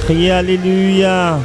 Criez Alléluia.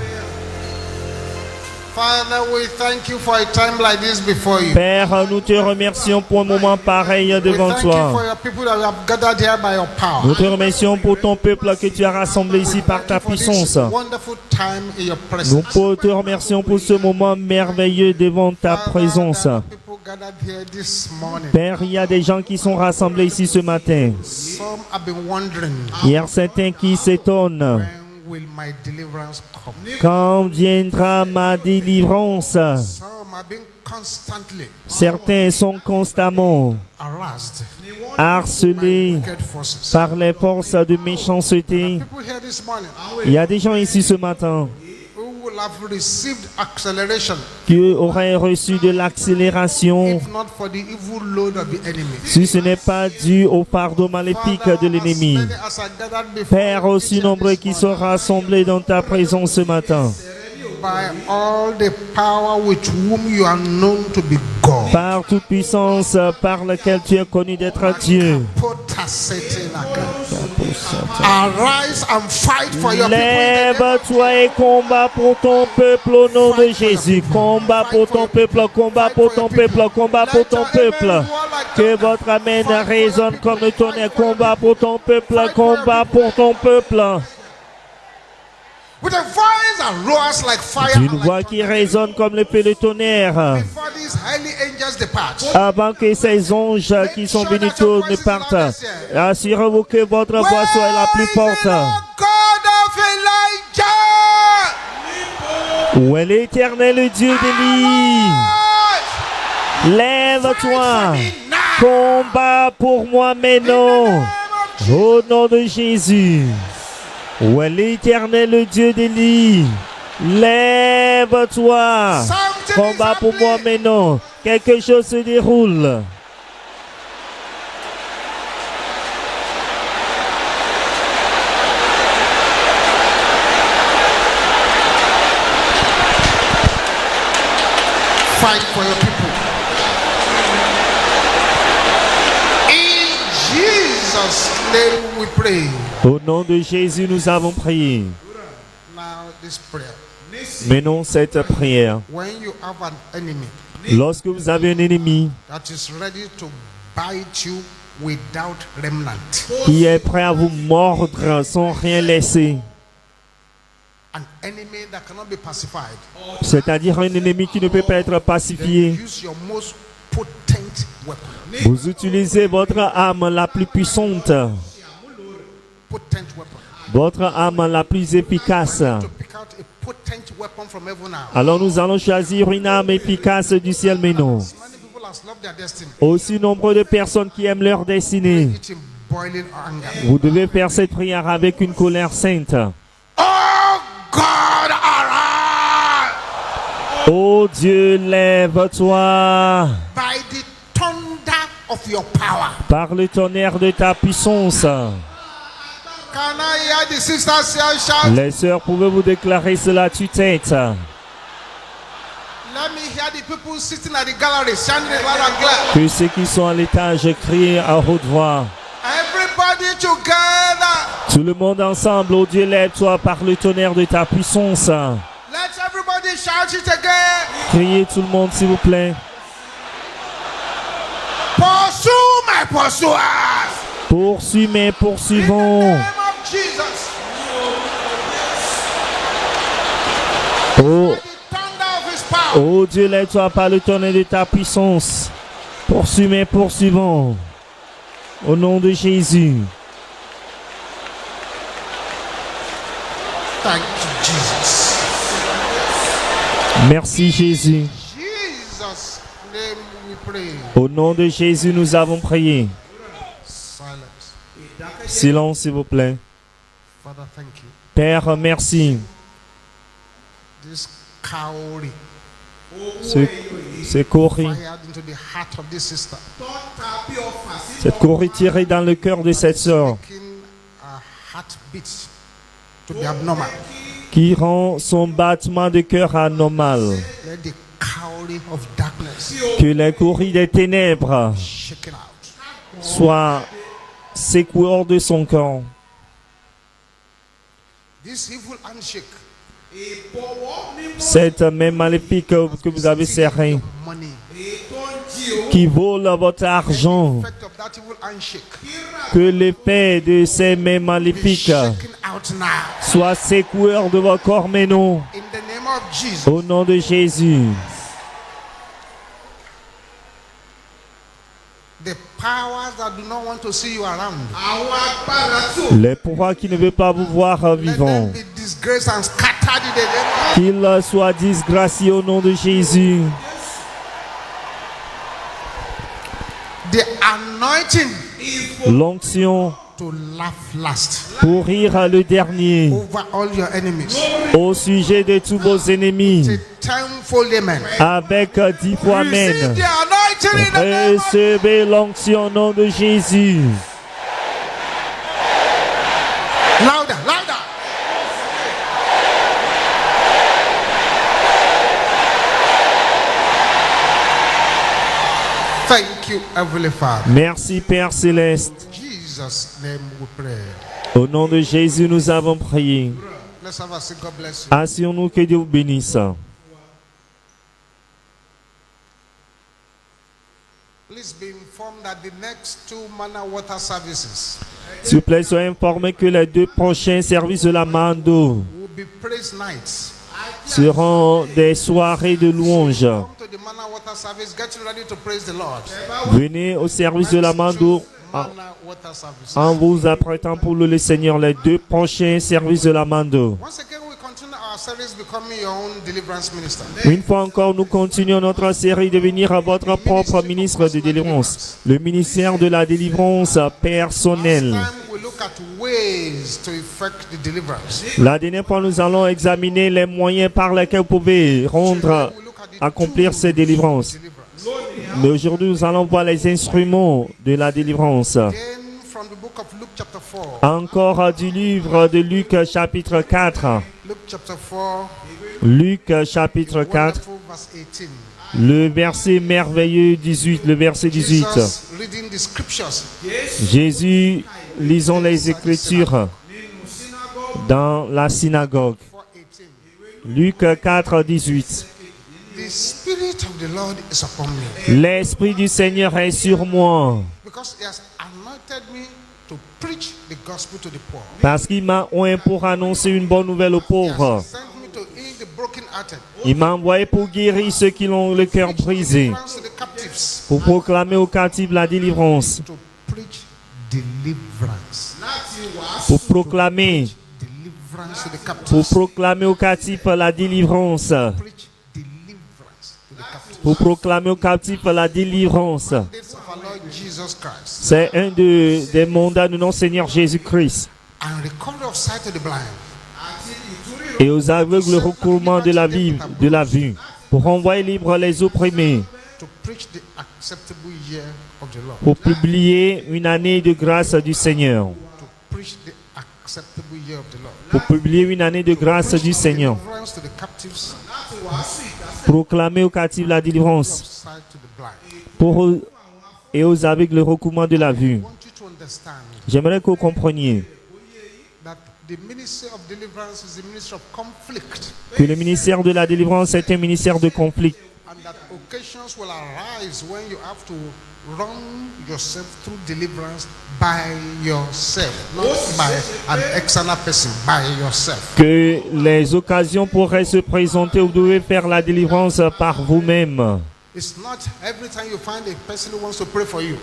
Father, we thank you for a time like this before you. Père, nous te remercions pour un moment pareil We devant thank you toi. for your people that we have gathered here by your power. Nous te remercions pour ton peuple que tu as rassemblé ici par ta Thank you for puissance. this wonderful time in your Nous presence. te remercions pour ce moment merveilleux devant ta Father, présence. there are people gathered here this morning. Père, il y a des gens qui sont rassemblés ici ce matin. Some have been wondering, Il y a certains qui s'étonnent. when will my deliverance come? Quand viendra ma délivrance? Some have been constantly Certains sont constamment harassed harcelés by wicked forces. par les forces de méchanceté. People here this morning Il y a des gens ici ce matin who will have received acceleration qui auraient reçu de l'accélération if not for the evil load of the enemy. si ce n'est pas dû au fardeau maléfique de l'ennemi. As many as are gathered before Père, you aussi nombreux qui sont rassemblés dans ta présence ce matin, by all the power with whom you are known to be God. par toute puissance par laquelle tu es connu d'être Dieu. Arise and fight for your people. Lève-toi et combat pour ton peuple au nom de Jésus. Combat pour ton peuple, combat pour ton peuple, combat pour ton peuple. Que votre amen résonne comme le tonnerre. Combat pour ton peuple, combat pour ton peuple. With a voice that roars like fire. Une voix qui résonne comme le feu de tonnerre. Before these highly angels depart. Avant que ces anges qui sont venus tous ne partent, assurez-vous que votre voix soit la plus forte. God of Elijah. Où est l'Éternel Dieu d'Élie? Lève-toi, combat pour moi maintenant, au nom de Jésus. Où est l'Éternel Dieu d'Élie? Lève-toi, combat pour moi maintenant. Quelque chose se déroule. Fight for your people. In Jesus' name we pray. Au nom de Jésus, nous avons prié. Now this prayer. Menons cette prière. When you have an enemy Lorsque vous avez un ennemi that is ready to bite you without remnant, qui est prêt à vous mordre sans rien laisser, an enemy that cannot be pacified, c'est-à-dire un ennemi qui ne peut pas être then pacifié, use your most potent weapon. vous utilisez votre arme la plus puissante, Potent weapon. votre arme la plus efficace. To pick out a potent weapon from heaven now. Alors nous allons choisir une arme efficace du ciel maintenant. Many people has loved their destiny. Aussi nombreux de personnes qui aiment leur destinée. It's in boiling anger. Vous devez faire cette prière avec une colère sainte. Oh God, arise Oh Dieu, lève-toi by the thunder of your power. par le tonnerre de ta puissance. Can I hear the sisters here shout? Les sœurs, pouvez-vous déclarer cela tue-tête? Let me hear the people sitting at the gallery shouting it loud and clear. Que ceux qui sont à l'étage crient à haute voix. Everybody together. Tout le monde ensemble, oh Dieu, lève-toi par le tonnerre de ta puissance. Let everybody shout it again. Criez tout le monde, s'il vous plaît. Pursue my pursuers. Poursuis mes poursuivants. Name of Jesus. Oh, The thunder of his power. oh Dieu, lève-toi par le tonnerre de ta puissance. Poursuis mes poursuivants. Au nom de Jésus. Thank you, Jesus. Merci Jésus. Jesus' name we pray. Au nom de Jésus, nous avons prié. Silence. Silence, s'il vous plaît. Father, thank you. Père, merci. This cowrie C'est Corée. fired into the heart of this sister, Cette Corée tirée dans le cœur de cette sœur making her heartbeat to be abnormal. qui rend son battement de cœur anormal. Let the cowrie of darkness Que les courriers des ténèbres shaken out. soient secoués hors de son corps. This evil handshake Cette main maléfique que vous avez serrée, money, qui vole votre argent, effect of that evil handshake que l'effet de ces mains be maléfiques shaken out now. soit secoué hors de vos corps, mais non, In the name of Jesus. au nom de Jésus. The powers that do not want to see you around, Les pouvoirs qui ne veulent pas vous voir let vivant, them be disgraced and scattered in the name of qu'ils soient disgraciés au nom de Jésus. the anointing L'onction to laugh last pour rire le dernier over all your enemies. au sujet de tous vos ennemis, Say tenfold amen. avec 10 fois Receive Amen. the anointing in the name of Recevez l'onction au nom de Jésus. louder, louder. Thank you, Heavenly Father. Merci Père Céleste. In Jesus' name we pray. Au nom de Jésus, nous avons prié. Let's have a say, God bless you. Assure-nous que Dieu vous bénisse. Please be informed that the next 2 manna water services S'il vous plaît, soyez informés que les 2 prochains services de la Mando will be praise nights. seront des soirées de louange. Come to the manna water service, get ready to praise the Lord. Venez au service de la Mando Manna water services. en vous apprêtant pour le Seigneur les 2 prochains services de la Mando. Once again, we continue our series becoming your own deliverance minister. Une fois encore, nous continuons notre série de devenir à votre propre ministre de délivrance, le ministère de la délivrance personnelle. Last time we look at ways to effect the deliverance. La dernière fois, nous allons examiner les moyens par lesquels vous pouvez rendre, We look at the accomplir tools ces of délivrances. deliverance. Mais aujourd'hui, nous allons voir les instruments de la délivrance. Again, from the book of Luke chapter 4. Encore du livre de Luc chapitre 4. Luke chapter 4, Luc chapitre 4, wonderful verse 18. le verset merveilleux 18, le verset 18. Jesus reading the scriptures Jésus, lisons les Écritures dans la synagogue. 4:18. Luc 4, 18. The Spirit of the Lord is upon me, L'Esprit du Seigneur est sur moi, because He has anointed me to preach the gospel to the poor. parce qu'il m'a oint pour annoncer une bonne nouvelle aux He pauvres. has sent me to heal the brokenhearted, Il m'a envoyé pour guérir ceux qui ont le cœur brisé, deliverance to the captives, pour proclamer aux captifs la délivrance, to preach deliverance, pour proclamer, deliverance to the pour captives, proclamer aux captifs la délivrance, preach deliverance to the captives. pour proclamer aux captifs la délivrance. Days of our Lord Jesus Christ C'est un des mandats de notre Seigneur Jésus-Christ. and recovery of sight to the blind, Et aux aveugles le recouvrement de la vue, pour envoyer libre les opprimés, to preach the acceptable year of the Lord, pour publier une année de grâce du Seigneur. to preach the acceptable year of the Lord, Pour publier une année de grâce du Seigneur. deliverance to the captives, Proclamer aux captifs la of délivrance. sight to the blind. Et aux aveugles le recouvrement de la vue. I want you to understand J'aimerais que vous compreniez that the ministry of deliverance is the ministry of conflict, que le ministère de la délivrance est un ministère de conflit. and that occasions will arise when you have to run yourself through deliverance by yourself, not by an external person, by yourself. Que les occasions pourraient se présenter où vous devez faire la délivrance par vous-même. It's not every time you find a person who wants to pray for you.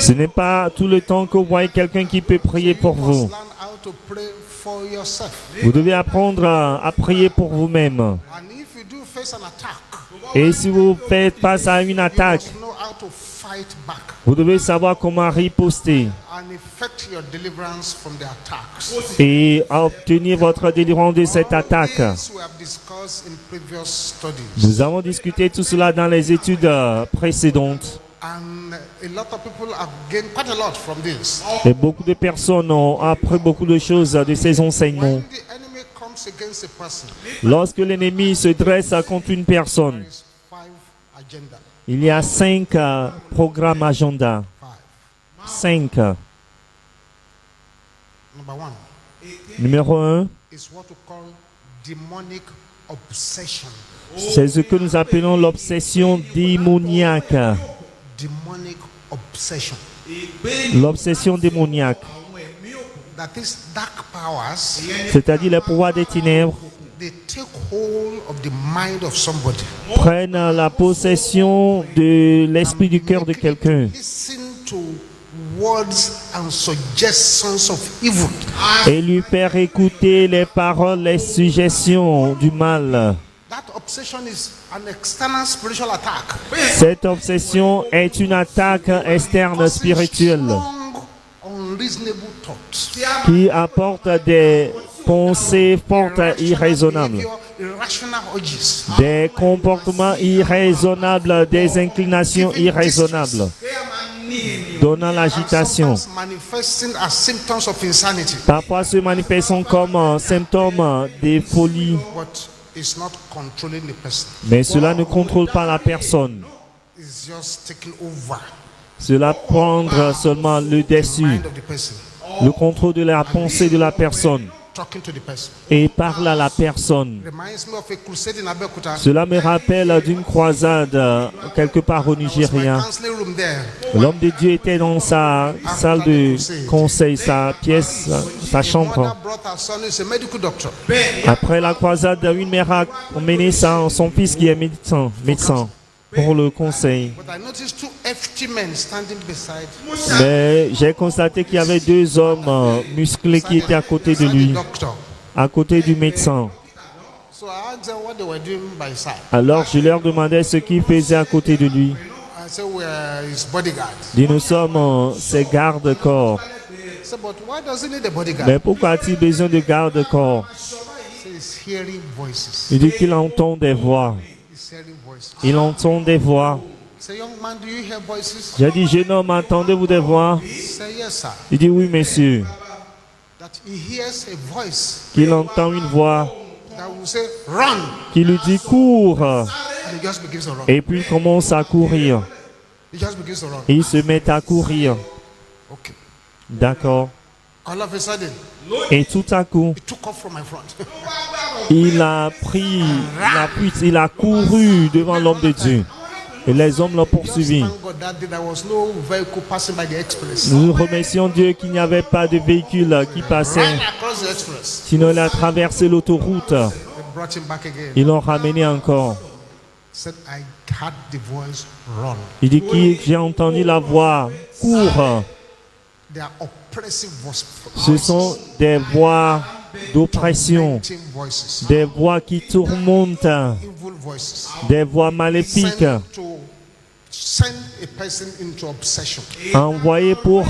Ce n'est pas tout le temps que vous voyez quelqu'un qui peut prier pour You vous. must learn how to pray for yourself. Vous devez apprendre à prier pour vous-même. And if you do face an attack, Et si vous faites face à une you attaque, must know how to fight back vous devez savoir comment riposter and effect your deliverance from the attacks. et obtenir votre délivrance de cette attaque. This we have discussed in previous studies. Nous avons discuté tout cela dans les études précédentes. And a lot of people have gained quite a lot from this. Et beaucoup de personnes ont appris beaucoup de choses de ces enseignements. When the enemy comes against a person, Lorsque l'ennemi se dresse contre une personne, there is 5 agenda. il y a 5 programmes agenda. 5. 5. Number 1, Numéro 1, is what we call demonic obsession. c'est ce que nous appelons l'obsession démoniaque. Demonic obsession. L'obsession démoniaque, That is dark powers. c'est-à-dire les pouvoirs des ténèbres, They take hold of the mind of somebody. prennent la possession de l'esprit du cœur de quelqu'un Listen to words and suggestions of evil. et lui faire écouter les paroles, les suggestions du mal. That obsession is an external spiritual attack. Cette obsession est une attaque externe spirituelle Strong, unreasonable thoughts. qui apporte des pensées fortes et irraisonnables, Irrational urges. des comportements irraisonnables, des inclinations irraisonnables, donnant l'agitation. Manifesting as symptoms of insanity. Parfois se manifestant comme symptômes de folie, But it's not controlling the person. mais cela ne contrôle pas la personne. It's just taking over Cela prend seulement le the dessus, mind of the person. le contrôle de la pensée de la personne Talking to the person. et parle à la personne. Reminds me of a crusade in Abeokuta. Cela me rappelle d'une croisade quelque part au My Nigeria. counseling room there. L'homme de Dieu était dans sa salle de conseil, sa pièce, sa Mother chambre. brought her son who is a medical doctor. Après la croisade, une mère a emmené son fils qui est médecin pour le conseil. But I noticed two FT men standing beside Mais j'ai constaté qu'il y avait deux hommes musclés qui étaient à côté de beside the lui, doctor. à côté du médecin. So I asked them what they were doing by his side. Alors je leur demandais ce qu'ils faisaient à côté de lui. I said, we are his bodyguard. Dit, nous sommes ses gardes-corps. I said, but why does he need a bodyguard? Mais pourquoi a-t-il besoin de garde-corps? He said, he's hearing voices. Il dit qu'il entend des voix. He's hearing voices. Il entend des voix. I said, young man, do you hear voices? J'ai dit, jeune homme, entendez-vous des voix? He said, yes, sir. Il dit, oui, monsieur. That he hears a voice Qu'il entend une voix that will say, run. qui lui dit, cours. And he just begins to run. Et puis il commence à courir. He just begins to run. Et il se met à courir. Okay. D'accord. All of a sudden, Et tout à coup, he took off from my front. il a pris la fuite, il a couru devant l'homme de Dieu. Et les hommes l'ont poursuivi. Thank God that day there was no vehicle passing by the express. Nous remercions Dieu qu'il n'y avait pas de véhicule qui passait. Ran across the express. Sinon, il a traversé l'autoroute. They brought him back again. Ils l'ont ramené encore. Said, I heard the voice run. Il dit que j'ai entendu la voix. Cours. They are oppressive voices. Ce sont des voix d'oppression. Tormenting voices. Des voix qui tourmentent. Evil voices. Des voix maléfiques. Send a person into obsession. Envoyé pour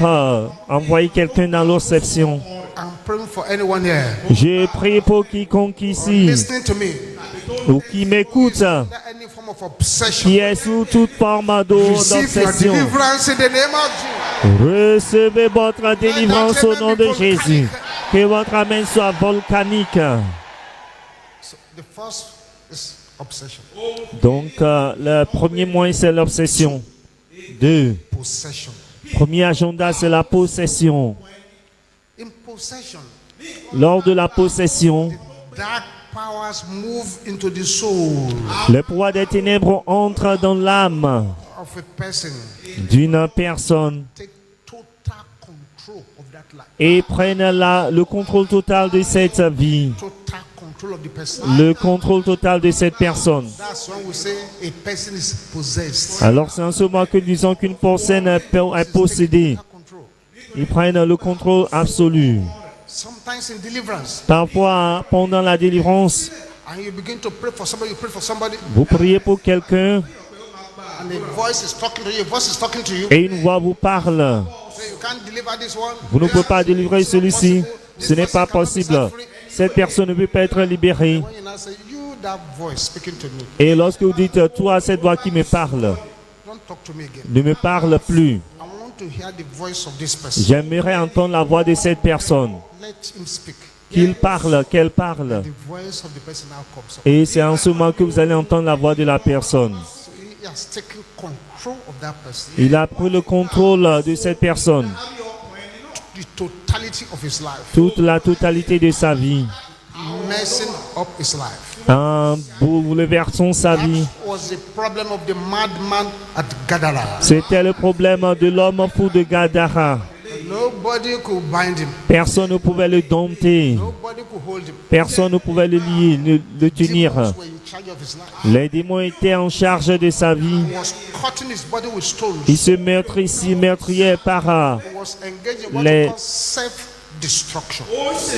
envoyer quelqu'un dans l'obsession. I'm praying for anyone here Je prie pour quiconque ici listening to me. ou qui m'écoute, That any form of obsession. qui est sous toute forme Receive your d'obsession. deliverance in the name of Jesus. Recevez votre délivrance au nom de Jésus. Que votre amen soit volcanique. So the first is obsession. Donc, le premier moyen, c'est l'obsession. 2. Possession. Premier agenda, c'est la possession. In possession, Lors de la possession, dark powers move into the soul le pouvoir des ténèbres entre dans l'âme of a person. d'une personne Take total control of that life. et prennent le contrôle total de cette vie, Total control of the person. le contrôle total de cette personne. That's when we say a person is possessed. Alors c'est en ce moment que nous disons qu'une personne est possédée. Total control. Ils prennent le contrôle absolu. Sometimes in deliverance, Parfois, pendant la délivrance, and you begin to pray for somebody, you pray for somebody, vous priez pour quelqu'un and a voice is talking to you, a voice is talking to you. et une voix vous parle. Say, you can't deliver this one. Vous ne pouvez pas délivrer celui-ci. Ce n'est pas possible. Cette personne ne peut pas être libérée. When you now say, you that voice speaking to me, Et lorsque vous dites, toi, cette voix qui me parle, don't talk to me again. ne me parle plus. I want to hear the voice of this person. J'aimerais entendre la voix de cette personne. Let him speak. Qu'il parle, qu'elle parle. The voice of the person now comes up. Et c'est en ce moment que vous allez entendre la voix de la personne. So he has taken control of that person. Il a pris le contrôle de cette personne. The totality totality of his life. toute la totalité de sa vie, Messing up his life. en bouleversant sa vie. That was the problem of the madman at Gadara. C'était le problème de l'homme fou de Gadara. Nobody could bind him. Personne ne pouvait le dompter. Nobody could hold him. Personne ne pouvait le lier, le tenir. Demons were in charge of his life. Les démons étaient en charge de sa vie. He was cutting his body with stones. Il se meurtriait par... He was engaged in what les- we call self-destruction.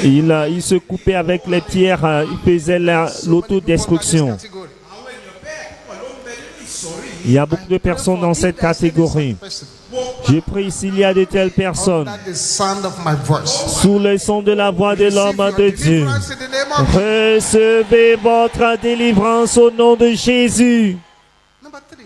il se coupait avec les pierres. Il faisait l'autodestruction. Il y a beaucoup de personnes dans cette catégorie. Je prie s'il y a de telles personnes, Under the sound of my voice. sous le son de la voix de l'homme Receive de your Dieu, deliverance in the name of Jesus. recevez votre délivrance au nom de Jésus. Number 3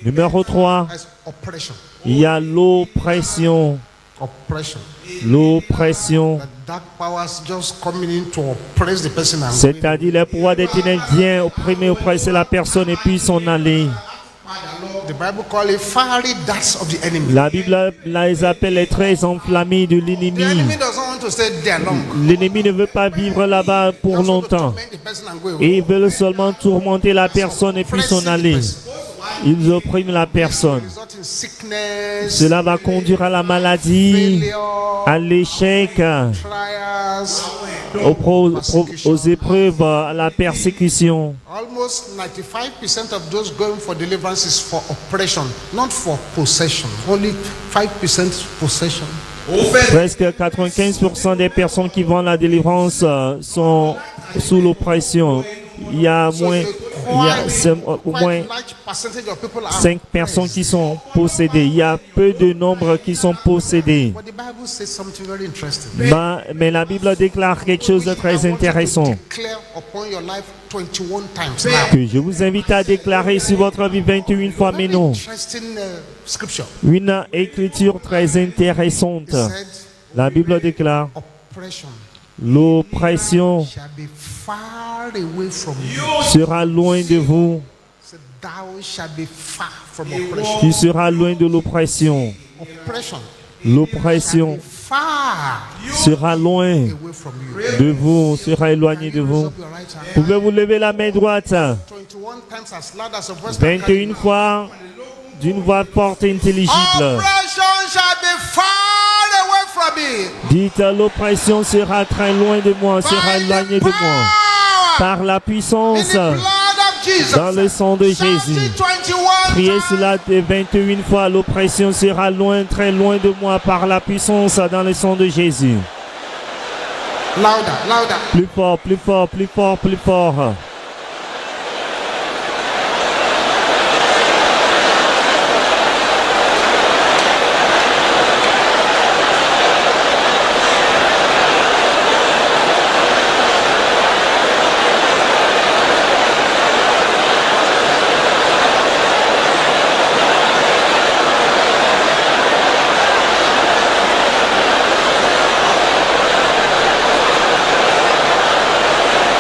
Numéro 3, is oppression. il y a l'oppression. Oppression. L'oppression, The dark powers just coming in to oppress the person and c'est-à-dire les pouvoirs des ténèbres viennent oppresser la personne et puis s'en aller. the Bible call it fiery darts of the enemy. La Bible les appelle les traits enflammés de The l'ennemi. enemy doesn't want to stay there long. L'ennemi ne veut pas vivre là-bas pour Just want to longtemps. torment the person and go away. Et ils veulent seulement tourmenter la personne et puis s'en aller. Ils oppriment la personne. Result in sickness, Cela va conduire à la maladie, failure, à l'échec, trials. aux épreuves, à la persécution. Almost 95% of those going for deliverance is for oppression, not for possession. Only 5% possession. Presque 95% des personnes qui vont à la délivrance sont sous l'oppression. Il y a au moins large percentage of people are 5 personnes qui sont possédées. Il y a peu de nombres qui sont possédés. But the Bible says something very interesting. Mais la Bible déclare quelque chose de très intéressant Declare upon your life 21 times now. que je vous invite à déclarer sur votre vie 21 fois, mais non. Interesting scripture. Une écriture très intéressante. It said, La Bible déclare oppression l'oppression shall be far away from you. sera loin de vous. It said, thou shall be far from oppression. Tu seras loin de l'oppression. Oppression L'oppression far sera loin away from you. de vous, sera éloigné de vous. Up your right hand. Pouvez-vous lever la main droite 21 times as loud as your voice can carry. 21 fois d'une voix forte et intelligible. Oppression shall be far away from me. Dites, l'oppression sera très loin de moi, sera éloignée de moi. Par la In puissance the blood of Jesus. dans le sang de Shout Jésus. it 21 Priez times. cela de 21 fois. L'oppression sera loin, très loin de moi par la puissance dans le sang de Jésus. Louder, louder. Plus fort, plus fort, plus fort, plus fort.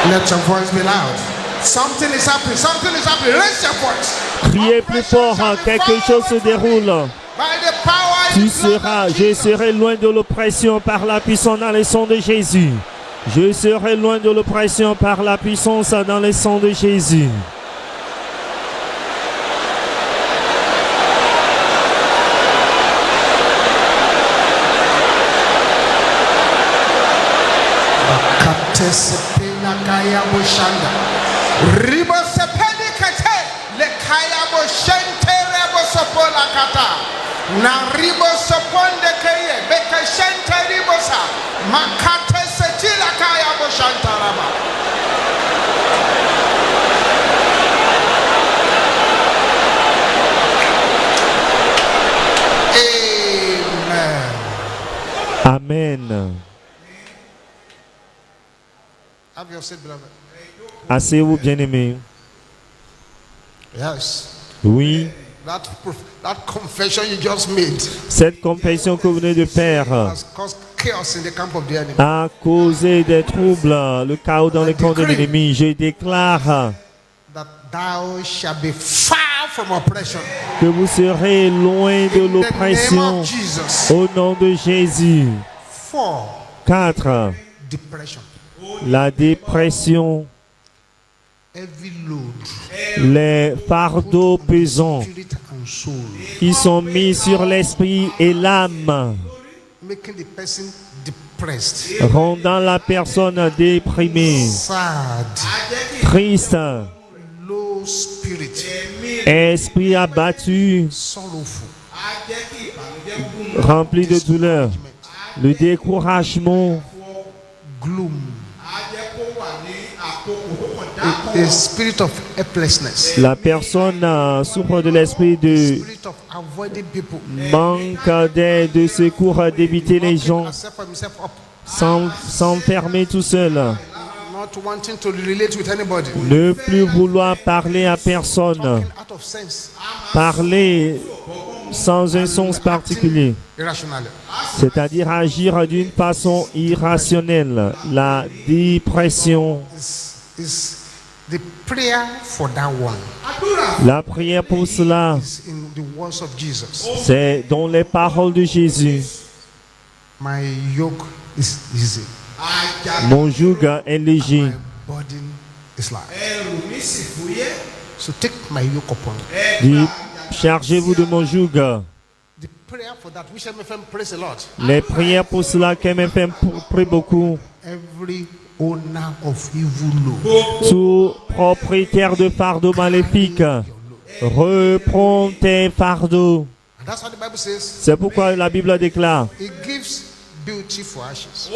Let your voice be loud. Something is happening. Something is happening. Raise your voice. Criez plus fort, quelque chose se déroule. By the power in Tu the blood seras, of je Jesus. serai loin de l'oppression par la puissance dans le sang de Jésus. Je serai loin de l'oppression par la puissance dans le sang de Jésus. Katesepena kaya boshanda. Ribo sepeni kate. Le kaya boshente rebo sopola kata. Na ribo soponde keye. Beke shente ribo sa. Makate setila kaya boshanta raba. Amen. Amen. Have your seat, beloved. Asseyez-vous, bien-aimés. Yes. Oui, That confession you just made cette confession que vous venez de faire has caused chaos in the camp of the enemy. a causé des troubles, le chaos dans le camp de l'ennemi. Je déclare That thou shall be far from oppression. que vous serez loin de In the name l'oppression of Jesus. au nom de Jésus. 4. Depression. La dépression, Heavy load. les fardeaux pesants Spirit and soul. qui sont mis sur l'esprit et l'âme, Making the person depressed. rendant la personne déprimée, Sad. triste, Low spirit. esprit abattu, Sorrowful. rempli de douleur, le découragement, Gloom. A spirit of helplessness. la personne souffre de l'esprit de Spirit of avoiding people. manque d'aide, de secours, d'éviter les gens, Accept himself up. s'enfermer tout seul, Not wanting to relate with anybody. ne plus vouloir parler à personne, Talking out of sense. parler sans un sens particulier, Irrationally. c'est-à-dire agir d'une façon irrationnelle. La dépression, Is the prayer for that one. la prière pour cela, Is in the words of Jesus. c'est dans les paroles de Jésus. My yoke is easy. Mon joug est léger, My burden is light. So take my yoke upon you. dit, chargez-vous de mon joug. The prayer for that, which MFM prays a lot. Les prières pour cela qu'MFM prie beaucoup. Every owner of evil load. Tout propriétaire de fardeaux maléfiques, reprends tes fardeaux. And that's what the Bible says. C'est pourquoi la Bible déclare, It gives beauty for ashes.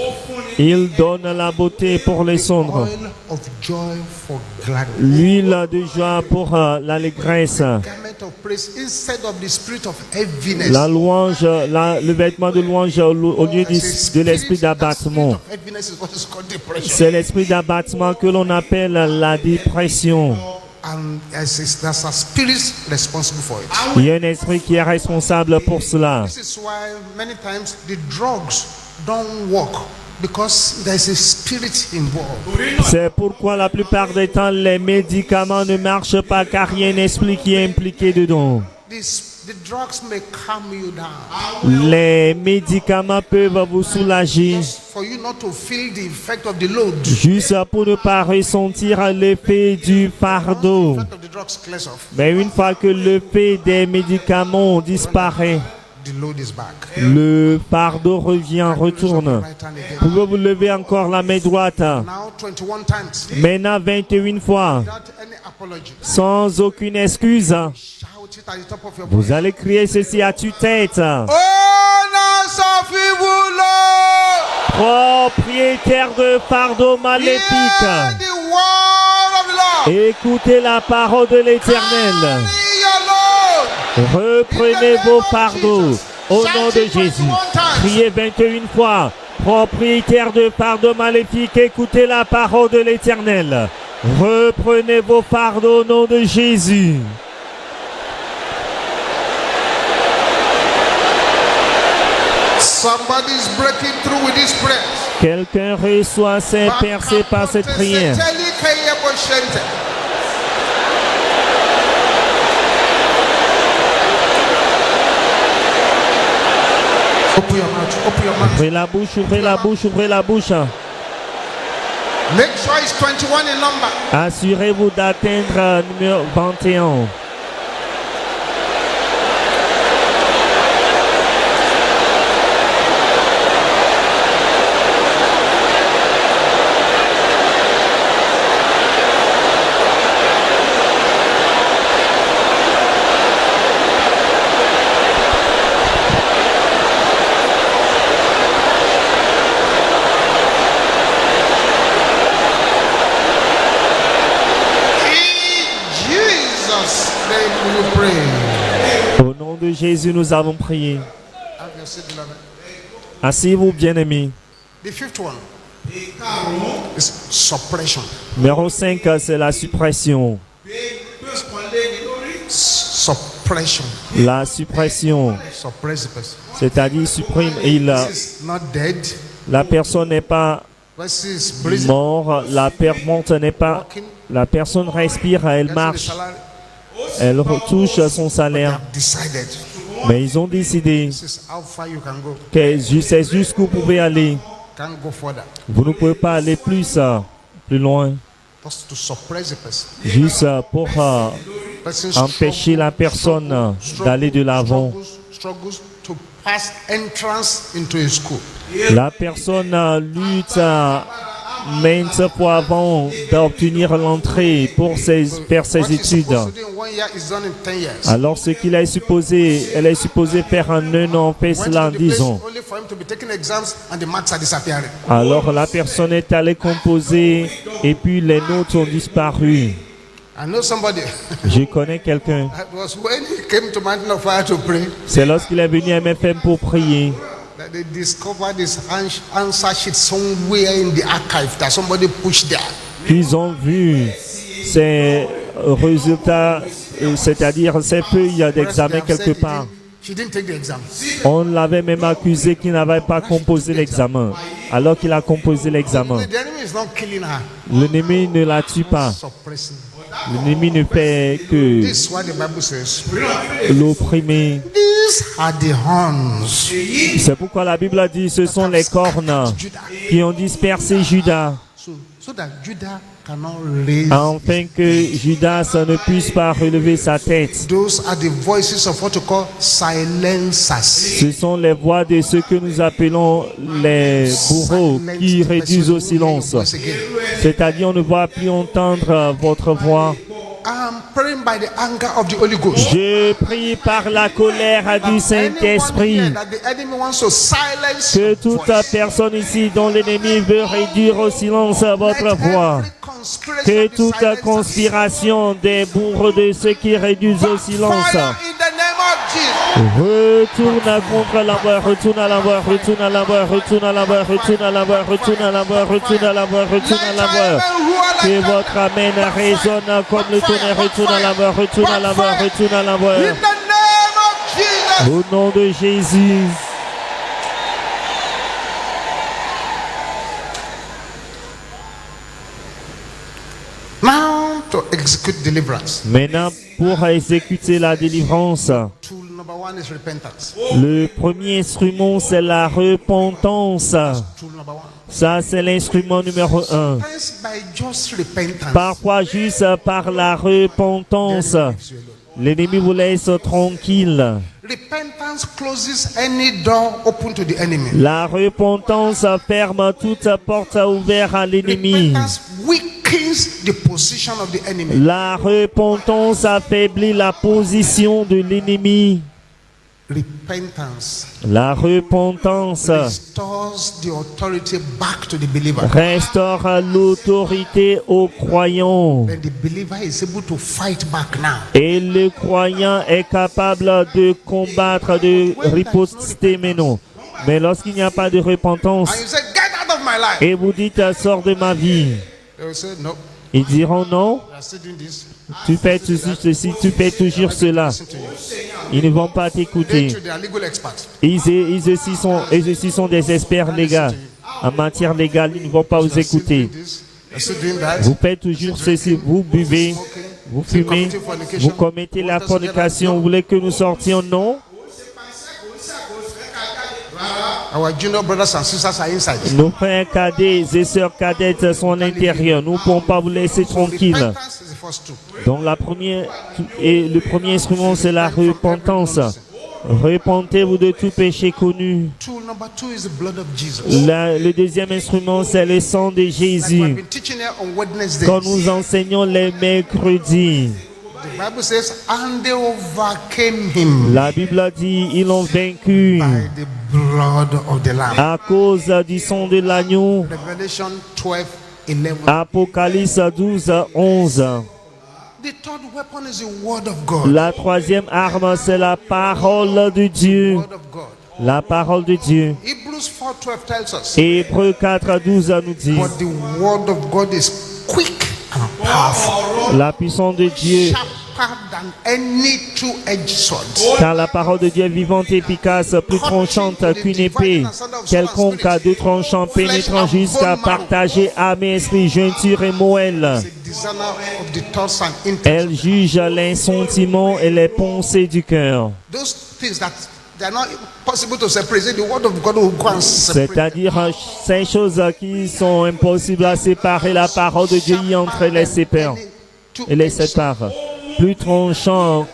il donne la beauté pour les cendres, Oil of joy for gladness. l'huile de joie pour l'allégresse, Garment of praise instead of the spirit of heaviness. la louange, le vêtement de louange au lieu de l'esprit d'abattement. Heaviness is what is called depression. C'est l'esprit d'abattement que l'on appelle la dépression. And there's a spirit responsible for it. Il y a un esprit qui est responsable pour cela. This is why many times the drugs don't work because there's a spirit involved. C'est pourquoi la plupart des temps, les médicaments ne marchent pas car il y a un esprit qui est impliqué dedans. The drugs may calm you down Les médicaments peuvent vous soulager for you not to feel the effect of the load. juste pour ne pas ressentir l'effet du fardeau. The effect of the drugs clears off. Mais une fois que l'effet des médicaments disparaît, The load is back. le fardeau retourne. Right hand again. Pouvez-vous lever encore la main droite? Now 21 times Maintenant 21 fois, without any apology. sans aucune excuse. Shout it at the top of your voice. Vous allez crier ceci à tue-tête. Owners of evil load. Propriétaire de fardeaux maléfiques, Hear the word of the Lord. écoutez la parole de l'Éternel. Carry your load. Reprenez vos fardeaux au nom de Jésus. Priez 21 fois. Propriétaire de fardeaux maléfiques, écoutez la parole de l'Éternel. Reprenez vos fardeaux au nom de Jésus. Somebody's breaking through with this prayer. Quelqu'un reçoit ses percées par cette prière. Open your mouth. Open your mouth. Ouvrez la bouche, ouvrez la bouche, ouvrez la bouche. Make sure it's 21 in number. Assurez-vous d'atteindre numéro 21. Au nom de Jésus, nous avons prié. Asseyez-vous, bien-aimés. The fifth one is suppression. Numéro 5, c'est la suppression. Suppression. La suppression, Suppress the person. c'est-à-dire supprime. This is not dead. La personne n'est pas This is breathing. morte, n'est pas. La personne respire, elle Getting the marche, salary. elle retouche son salaire. They have decided Mais ils ont décidé This is how far you can go. que c'est jusqu'où vous pouvez aller. Can't go further. Vous ne pouvez pas aller plus loin. Just to suppress the person. Juste pour Person empêcher la personne d'aller de l'avant. struggles to pass entrance into a school. La personne lutte maintes fois avant d'obtenir l'entrée pour faire ses What he's études. supposed to do in 1 year is done in 10 years. Alors ce qu'il est supposé, elle est supposée faire en 1 an, fait Went cela en to the 10 place ans. only for him to be taking exams and the marks are disappearing. Alors la personne est allée composer et puis les notes ont disparu. I know somebody. Je connais quelqu'un. It was when he came to Mountain of Fire to pray C'est lorsqu'il est venu à MFM pour prier that they discovered this answer sheet somewhere in the archive that somebody pushed there. qu'ils ont vu ces résultats, c'est-à-dire ces feuilles d'examen quelque part. She didn't take the exam. On l'avait même accusé qu'il n'avait pas composé l'examen, alors qu'il a composé l'examen. The enemy is not killing her, L'ennemi ne la tue pas. suppressing. L'ennemi ne fait que This is what the Bible says. l'opprimer. These are the horns. C'est pourquoi la Bible a dit ce sont les cornes qui ont dispersé Judas, So that Judah cannot raise. afin que Judas ne puisse pas relever sa tête. Those are the voices of what you call silencers. Ce sont les voix de ceux que nous appelons les bourreaux qui réduisent au silence. C'est-à-dire on ne va plus entendre votre voix. I'm praying by the anger of the Holy Ghost. Je prie par la colère du Anyone Saint-Esprit here that the enemy wants to silence que your toute voice. personne ici dont l'ennemi veut réduire au silence votre Let voix, every conspiration que be toute silenced. conspiration des bourreaux de ceux qui réduisent au silence Fire in the name of Jesus. retourne contre la voix, retourne à la voix, retourne à la voix, retourne à la voix, retourne à la voix, retourne à la voix, retourne à la voix, retourne à la voix. Que votre amen résonne comme le tonnerre, retourne à la voix, retourne à la voix, retourne à la voix. In the name of Jesus. Au nom de Jésus. Now to execute deliverance. Maintenant, pour exécuter la délivrance, Tool number 1 is repentance. le premier instrument, c'est la repentance. Tool number 1. Ça, c'est l'instrument numéro 1. Repentance by just repentance. Parfois, juste par la repentance, l'ennemi vous laisse tranquille. Repentance closes any door open to the enemy. La repentance ferme toute porte ouverte à l'ennemi. Repentance weakens the position of the enemy. La repentance affaiblit la position de l'ennemi. Repentance La repentance restores the authority back to the believer. restaure l'autorité aux croyants. Then the believer is able to fight back now. Et le croyant est capable de combattre, de riposter maintenant. Mais lorsqu'il n'y a pas de repentance, And you say, get out of my life. et vous dites, sors de ma vie, They will say, no, ils diront non, you are still doing this. tu fais toujours ceci, tu fais toujours cela. Listen to you. Ils ne vont pas They t'écouter. too, they are legal experts. Ils aussi sont des experts légaux. En matière légale, ils ne vont pas vous You are still doing écouter. this. You are still doing that. Vous faites toujours ceci, vous buvez, vous fumez, vous commettez la fornication. Vous voulez que nous sortions? Non. Our junior brothers and sisters are inside. Nos frères cadets et sœurs cadettes sont à l'intérieur. Nous ne pouvons pas vous laisser tranquilles. Repentance is the first tool. Donc le premier instrument, c'est la repentance. Repentez-vous de tout péché connu. Tool number 2 is the blood of Jesus. Le deuxième instrument, c'est le sang de Like we have Jésus. been teaching here on Wednesdays. Quand nous enseignons les mercredis, The Bible says, and they overcame him la Bible a dit, ils l'ont vaincu by the blood of the Lamb. à cause du sang de l'agneau. Revelation 12:11. Apocalypse 12, 11. The third weapon is the word of God. La troisième arme, c'est la parole de Dieu. Word of God. La parole de Dieu. Hebrews 4:12 tells us, Hébreux 4, 12 nous dit, but the word of God is quick and powerful, la puissance de Dieu, sharper than any two-edged sword. car la parole de Dieu est vivante et efficace, plus tranchante qu'une épée, quelconque à deux tranchants, pénétrant jusqu'à partager âme et esprit, jointure et moelle, discerner of the thoughts and intents. Elle juge les sentiments et les pensées du cœur. Those things that they are not possible to separate. The word of God will go and separate. C'est-à-dire ces choses qui sont impossibles à séparer, la parole de Dieu y entre et les sépare. Et les sépare. Plus tranchant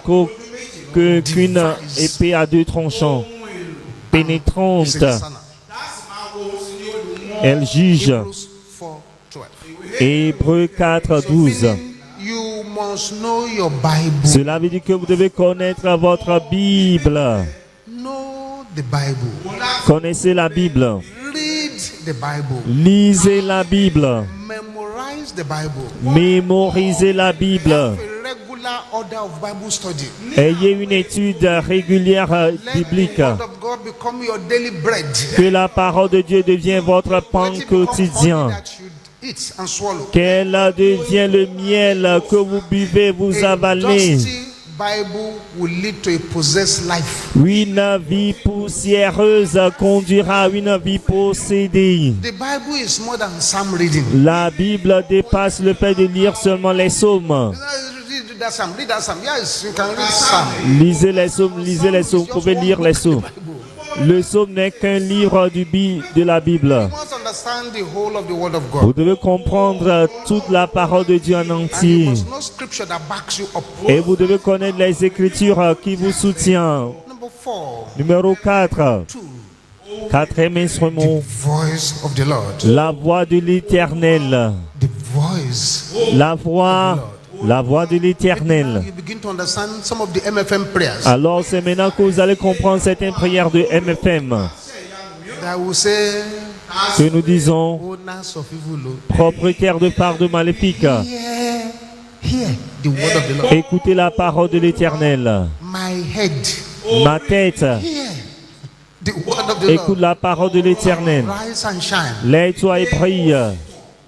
qu'une épée à deux tranchants. Pénétrante. Elle juge. Hebrews 4:12. Hébreux 4, 12. You must know your Bible. Cela veut dire que vous devez connaître votre Bible. Know the Bible. Connaissez la Bible. Read the Bible. Lisez la Bible. Memorize the Bible. Mémorisez la Bible. Have a regular order of Bible study. Ayez une étude régulière biblique. Let the word of God become your daily bread. Que la parole de Dieu devienne votre pain Let it become quotidien. honey that you eat and swallow. Qu'elle devienne le miel que vous buvez, vous A avalez. dusty Bible will lead to a possessed life. Une vie poussiéreuse conduira à une vie possédée. The Bible is more than psalm reading. La Bible dépasse le fait de lire seulement les psaumes. Read that psalm. Read that psalm. Yes, you can read psalm. Lisez les psaumes, lisez les psaumes. Vous pouvez lire les psaumes. Le psaume n'est qu'un livre de la Bible. You must understand the whole of the word of Vous God. devez comprendre toute la parole de Dieu en And you entier. must know scripture that backs you up. Et vous devez connaître les Écritures qui vous soutiennent. Number 4. Numéro 4. 2. Quatrième instrument. Voice of the Lord. La voix de l'Éternel. The voice. La voix de l'Éternel. You begin to understand some of the MFM prayers. Alors c'est maintenant que vous allez comprendre certaines prières de MFM. That will say, Que nous disons, owners of evil, propriétaire de part de maléfique. hear the word of the Lord. Écoutez la parole de l'Éternel. My head, Ma tête, hear the word of the écoute Lord. la parole de l'Éternel. Rise and shine. Lève-toi et prie.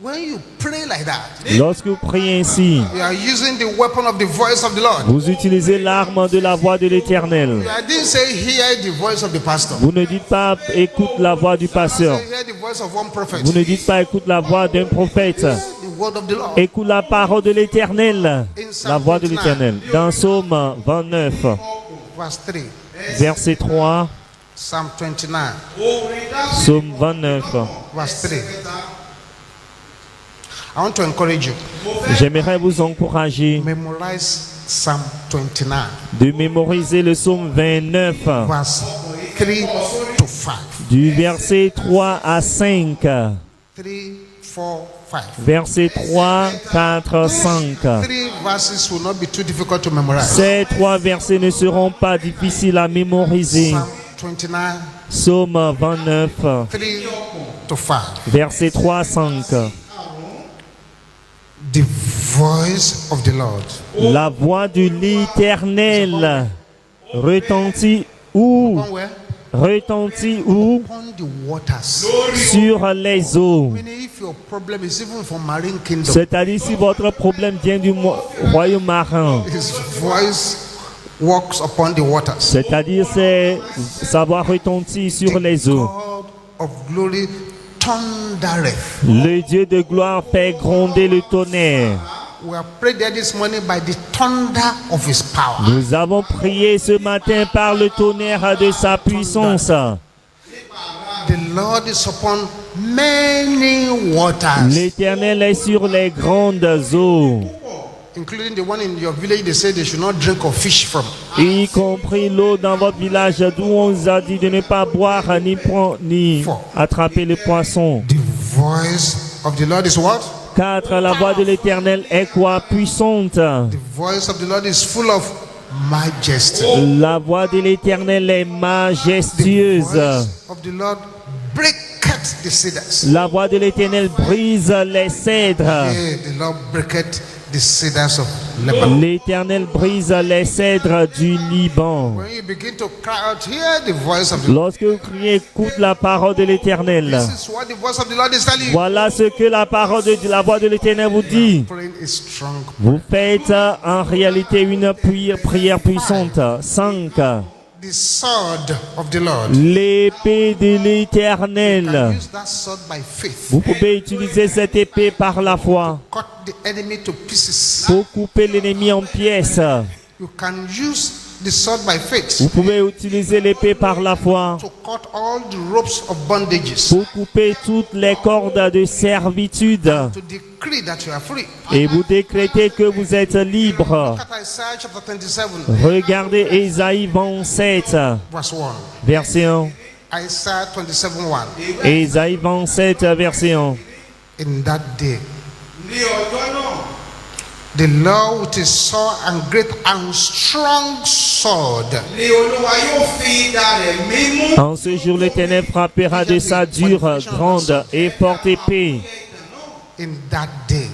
When you pray like that, Lorsque vous priez ainsi, you are using the weapon of the voice of the Lord. vous utilisez l'arme de la voix de l'Éternel. I didn't say hear the voice of the pastor. Vous ne dites pas écoute la voix du pasteur. Say hear the voice of one prophet. Vous ne dites pas écoute la voix d'un prophète. The word of the Lord. Écoute la parole de l'Éternel. La voix de l'Éternel. Dans Psaume 29, Verse 3. verset 3. Psalm 29. Psaume 29. Verse 3. I want to encourage you. J'aimerais vous encourager Memorize Psalm 29. de mémoriser le Psaume 29, Verse 3 to 5. du verset 3 à 5. 3, 4, 5. Verset 3, 4, 5. 3 verses will not be too difficult to memorize. Ces 3 versets ne seront pas difficiles à mémoriser. Psalm 29, Psaume 29, 3 to 5. verset 3 à 5. The voice of the Lord. La voix de l'Éternel retentit où? Upon where? Retentit où? Upon the waters. Sur les eaux. Meaning if your problem is even from marine kingdom, C'est-à-dire si votre problème vient du royaume marin. his voice walks upon the waters. C'est-à-dire ça va retentir sur les eaux. God of glory thundereth. Le Dieu de gloire fait gronder le tonnerre. We have prayed there this morning by the thunder of his power. Nous avons prié ce matin par le tonnerre de sa puissance. The Lord is upon many waters, L'Éternel est sur les grandes eaux, including the one in your village. They say they should not drink or fish from. y compris l'eau dans votre village d'où on vous a dit de ne pas boire ni attraper les poissons. The voice of the Lord is what? 4. La voix de l'Éternel est quoi? Puissante. The voice of the Lord is full of majesty. La voix de l'Éternel est The majestueuse. voice of the Lord breaketh the cedars. La voix de l'Éternel brise les cèdres. Yeah, the Lord breaketh the cedars of Lebanon. L'Éternel brise les cèdres du Liban. When you begin to cry out, hear the voice of the Lord. Lorsque vous criez, écoute la parole de l'Éternel. This is what the voice of the Lord is telling you. Voilà ce que la parole de la voix de l'Éternel vous dit. Praying is strong. Vous faites en réalité une prière puissante. 5. the sword of the Lord. L'épée de You can l'Éternel. use that sword by faith. Vous pouvez utiliser cette épée par la foi Cut the enemy to pieces. pour couper l'ennemi en pièces. You can use the sword by faith Vous pouvez utiliser l'épée par la foi to cut all the ropes of bondages. pour couper toutes les cordes de servitude To decree that you are free. et vous décrétez que vous êtes libre. Look at Isaiah chapter 27, Regardez Ésaïe 27, verse 1. verset 1. Isaiah 27, 1. Ésaïe 27, verset 1. In that day, the Lord with his sword and great and strong sword En ce jour, l'Éternel frappera de sa dure, grande et forte épée. in that day.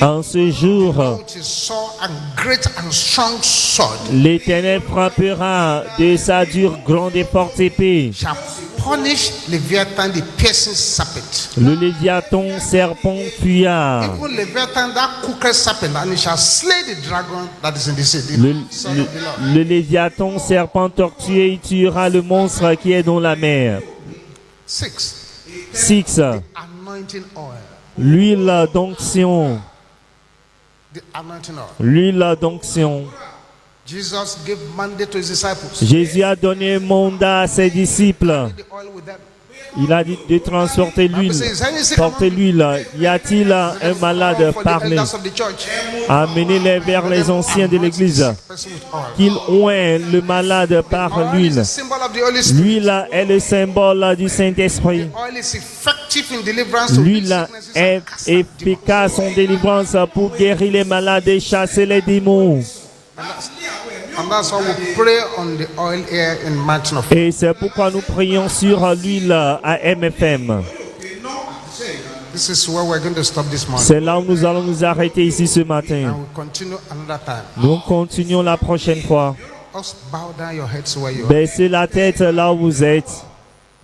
En ce jour, With his sword and great and strong sword l'Éternel frappera de sa dure, grande et forte épée. shall punish Leviathan the piercing serpent. Le Léviathan, serpent fuyard. Even Leviathan that crooked serpent, and he shall slay the dragon that is in the sea. Le, The son of the Lord. le Léviathan, serpent tortué, il tuera le monstre qui est dans la mer. 6. 6. Anointing oil. L'huile d'onction. The anointing oil. L'huile d'onction. Jesus gave mandate to his disciples. Jésus a donné mandat à ses disciples. The oil with them. Il a dit de transporter l'huile. Porter l'huile. Y a-t-il un malade? For the Parlez. elders of the church. Amenez-les vers les anciens de l'église. Person with oil. Qu'ils oint le malade par Oil is l'huile. a symbol of the Holy Spirit. L'huile est le symbole du Saint-Esprit. Oil is effective in deliverance of L'huile sicknesses est and cast out demons. efficace en délivrance pour guérir les malades et chasser les démons. And that's why we pray on the oil here in Mountain of. Et c'est pourquoi nous prions sur l'huile à MFM. This is where we're going to stop this morning. C'est là où nous allons nous arrêter ici ce matin. And we'll continue another time. Nous continuons la prochaine fois. Just bow down your heads where you are. Baissez la tête là où vous êtes.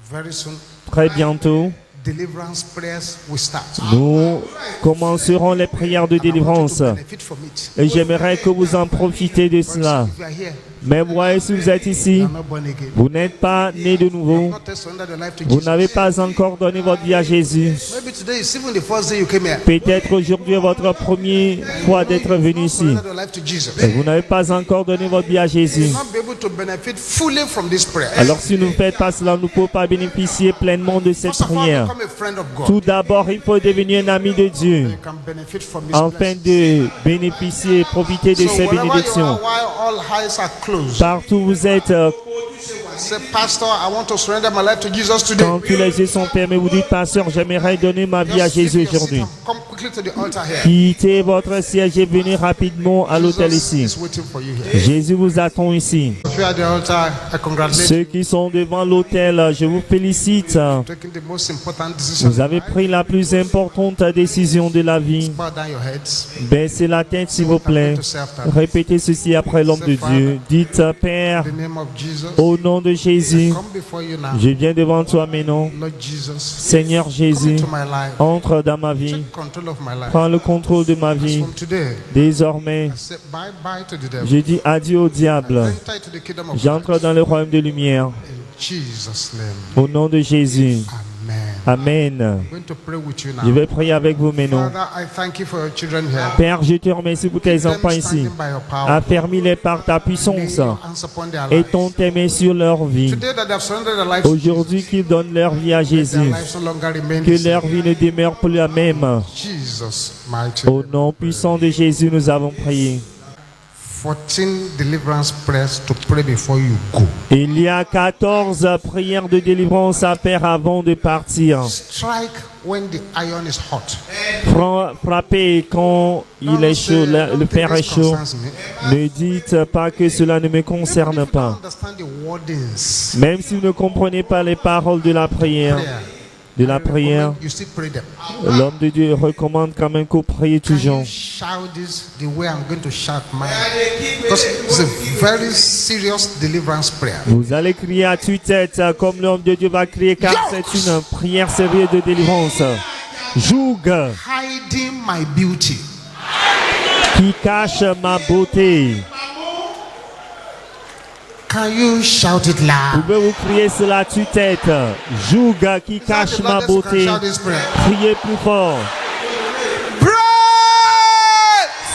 Very soon, Très bientôt, deliverance prayers will start. nous commencerons les prières de And I want you délivrance. to benefit from it. Et j'aimerais que vous en profitez de cela. If you are here, Mais voyez, si vous êtes you ici, are not born again. vous n'êtes pas né de nouveau. Not yet surrendered your life to Vous Jesus. n'avez pas encore donné votre vie à Jésus. Maybe today is even the first day you came here. Peut-être aujourd'hui est votre première fois d'être venu ici. Surrendered your life to Jesus. Et vous n'avez pas encore donné votre vie à Jésus. You will not be able to benefit fully from this prayer. Alors si vous ne faites pas cela, nous ne pouvons pas bénéficier pleinement de cette First of all, prière. become a friend of God. Tout d'abord, il faut devenir un ami de Dieu You can benefit from His afin blessings. de bénéficier et profiter de So ses wherever you bénédictions. are, while all eyes are closed, Partout où vous êtes, say, Pastor, I want to surrender my life to Jesus today. quand tous les yeux sont fermés, vous dites, Pasteur, j'aimerais donner ma vie à Just leave Jésus your seat aujourd'hui. and come quickly to the altar here. Quittez votre siège et venez rapidement à l'hôtel Jesus ici. is waiting for you here. Jésus vous attend ici. If you are at the altar, I congratulate Ceux you qui sont devant l'hôtel, je vous félicite. for taking the most important decision. Vous avez pris la plus importante décision de la vie. Bow down your heads. Baissez la tête, s'il vous plaît. Répétez ceci après l'homme de Dieu. Dites, Père, In the name of Jesus, au nom de Jésus, come before you now. je viens devant toi maintenant. Lord Jesus, Seigneur come Jésus, into my life. entre dans ma vie. Take control of my life. Prends le contrôle de ma vie. From today, Désormais, I say bye bye to the devil. je dis adieu au diable. Enter into the kingdom of J'entre God. dans le royaume de lumière. In Jesus' name. Au nom de Jésus. Amen. Amen. I'm going to pray with you now. Je vais prier avec vous maintenant. Father, I thank you for your children here. Père, je te remercie pour tes Them enfants ici. standing by your power. Affermis-les par ta Lay puissance your hands upon their et lives. ton tes sur leur vie. Today that they have surrendered their lives to Aujourd'hui, qu'ils donnent leur vie à Jesus, their Jésus. lives no longer remain Que the same. leur vie ne demeure plus la même. Jesus, mighty Au name. nom puissant de Jésus, nous avons prié. 14 deliverance prayers to pray before you go. Il y a 14 prières de délivrance à faire avant de partir. Strike when the iron is hot. Frappez quand il est chaud, le fer est chaud. Me. Ne dites pas que cela ne me concerne If you don't pas. understand the wordings, Même si vous ne comprenez pas les paroles de la prière, you still pray them. l'homme de Dieu recommande quand même qu'on prie Can toujours. you shout this the way I'm going to shout mine? Because it's a very serious deliverance prayer. Vous allez crier à tue-tête comme l'homme de Dieu va crier car c'est une prière sérieuse de délivrance. Joug Hiding my beauty. qui cache ma beauté. Can you shout it loud? Pouvez-vous crier cela à tue-tête? Jouga qui cache ma beauté. Criez plus fort.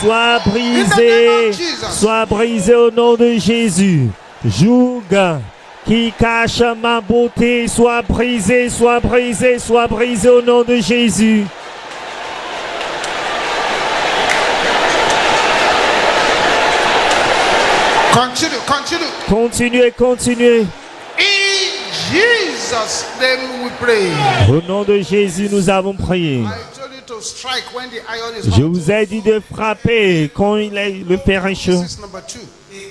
Sois brisé. Sois brisé au nom de Jésus. Jouga qui cache ma beauté. Sois brisé, sois brisé, sois brisé au nom de Jésus. Continue, continue. Continuez, continuez. In Jesus' name we pray. Au nom de Jésus, nous avons prié. I told you to strike when the iron is Je hot. vous ai dit de frapper quand le fer est chaud. This is number 2.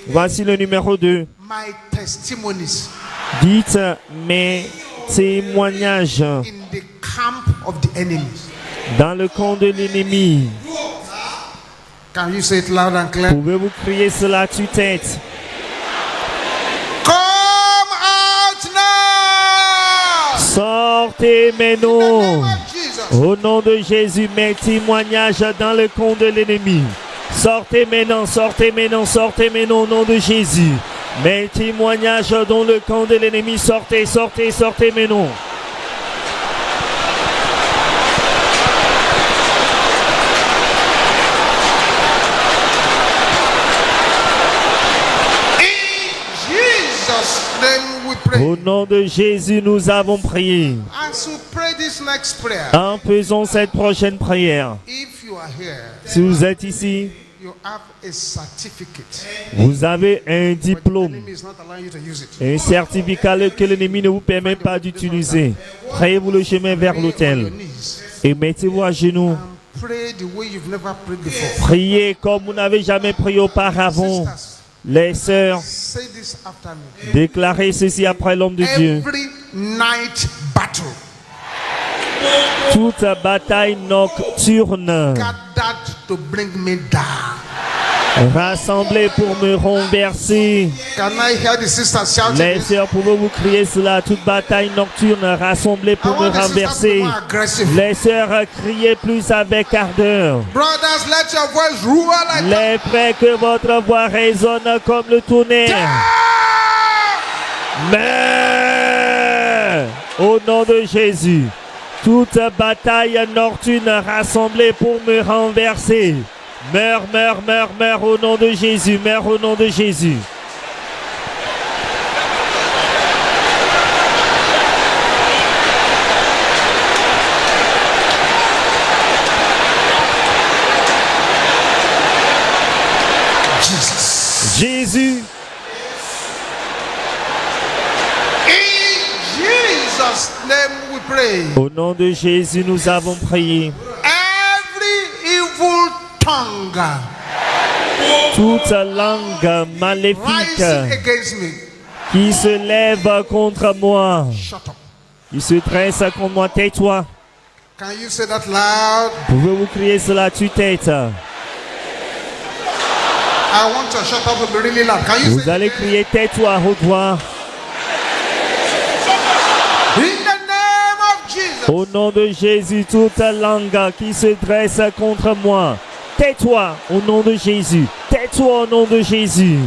Voici le numéro 2. My testimonies Dites mes témoignages in the camp of the enemies. dans le camp de l'ennemi. Can you say it loud and clear? Pouvez-vous crier cela à tue-tête? Come out now. Sortez mes In the name noms. of Jesus. Au nom de Jésus, mes témoignages dans le camp de l'ennemi. Sortez mes noms, sortez mes noms, sortez mes noms au nom de Jésus. Mes témoignages dans le camp de l'ennemi, sortez, sortez, sortez mes noms. In Jesus' name we pray. Au nom de Jésus, nous avons prié. As you pray this next prayer, En faisant cette prochaine prière. if you are here, Si vous êtes ici, you have a certificate. vous avez un But the diplôme, enemy is not allowing you to use it. un certificat que l'ennemi ne vous permet pas d'utiliser. Frayez-vous le chemin vers Pray on your l'autel knees et mettez-vous à genoux. and pray the way you've never prayed before. Priez comme vous n'avez jamais prié auparavant. Sisters, Les sœurs, say this after me. déclarez ceci après l'homme de Dieu. Every night battle Toute bataille nocturne gathered to bring me down. rassemblée pour me renverser. Can I hear the sisters shouting Les this? sœurs, pouvez-vous crier cela? Toute bataille nocturne rassemblée I pour me want the sisters to be renverser. more aggressive. Les sœurs, criez plus avec ardeur. Brothers, let your voice roar like Les frères, que votre voix résonne comme le tonnerre. Mais, au nom de Jésus, toute bataille nocturne rassemblée pour me renverser. Meurs, meurs, meurs, meurs au nom de Jésus. Meurs au nom de Jésus. Jesus. Jésus, In Jesus' name we pray. au nom de Jésus, nous avons prié. Every evil tongue Toute langue maléfique rising against me, qui se lève contre moi, shut up. qui se dresse contre moi, tais-toi. Can you say that loud? Pouvez-vous crier cela à tue-tête? I want to shut up and be really loud. Can you Vous say allez it? crier tais-toi à haute voix. In the name of Jesus. Au nom de Jésus, toute langue qui se dresse contre moi, tais-toi au nom de Jésus. Tais-toi au nom de Jésus.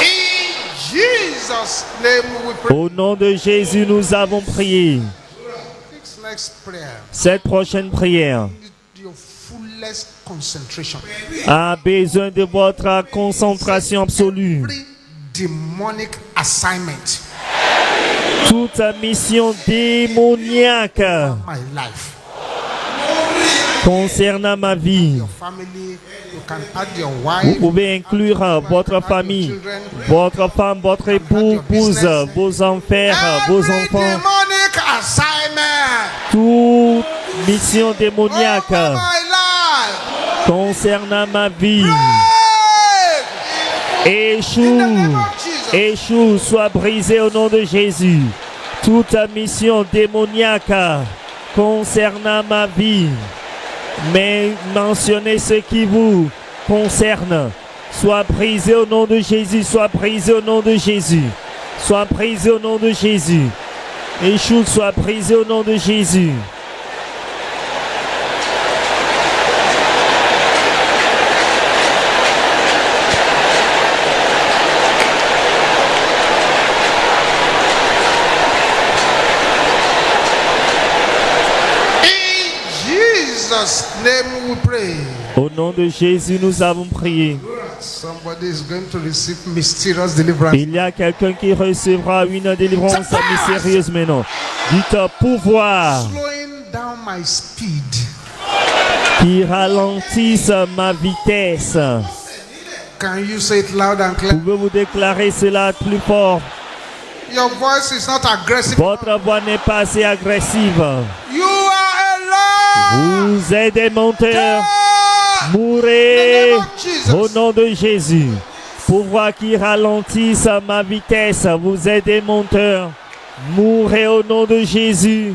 In Jesus' name we pray. Au nom de Jésus, nous avons prié. This next prayer Cette prochaine prière needs your fullest concentration. a besoin de votre concentration absolue. Every demonic assignment Toute mission démoniaque my life, concernant ma vie. your family, you can add your Vous wife, pouvez inclure votre famille, votre femme, votre épouse, vos enfants, vos every enfants. demonic assignment Toute mission démoniaque over my life. concernant ma vie. Break Échoue, in the name of Jesus. échoue, soit brisée au nom de Jésus. Toute mission démoniaque concernant ma vie. Mais mentionnez ce qui vous concerne. Soit brisé au nom de Jésus, soit brisé au nom de Jésus. Soit brisé au nom de Jésus. Échoue, soit brisé au nom de Jésus. Jesus' name we pray. Au nom de Jésus, nous avons prié. Somebody is going to receive mysterious deliverance. Il y a quelqu'un qui recevra une délivrance mystérieuse maintenant. Dites pouvoir Slowing down my speed. qui ralentisse ma vitesse. Can you say it loud and clear? Pouvez-vous déclarer cela plus fort? Your voice is not aggressive. Votre voix n'est pas assez agressive. You are alone. Vous êtes des menteurs. In the Mourrez name of Jesus. au nom de Jésus. Pouvoir qui ralentisse ma vitesse. Vous êtes des menteurs. Mourrez au nom de Jésus.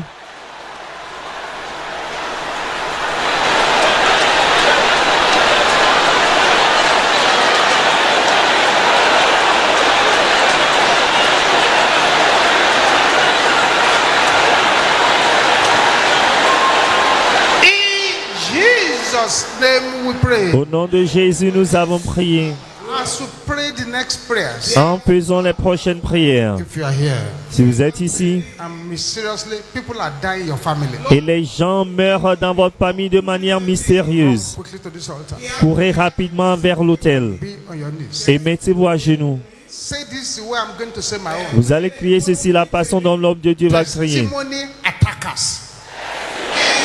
Jesus' name we pray. Au nom de Jésus, nous avons prié. As we pray the next prayers, En faisant les prochaines prières. if you are here, Si vous êtes ici and mysteriously people are dying in your family, et les gens meurent dans votre famille de manière mystérieuse, quickly to this altar. courez rapidement vers l'autel Be on your knees. et mettez-vous à genoux. Say this the way I'm going to say my own. Vous allez crier ceci la façon dont l'homme de Dieu va crier. Testimony attackers.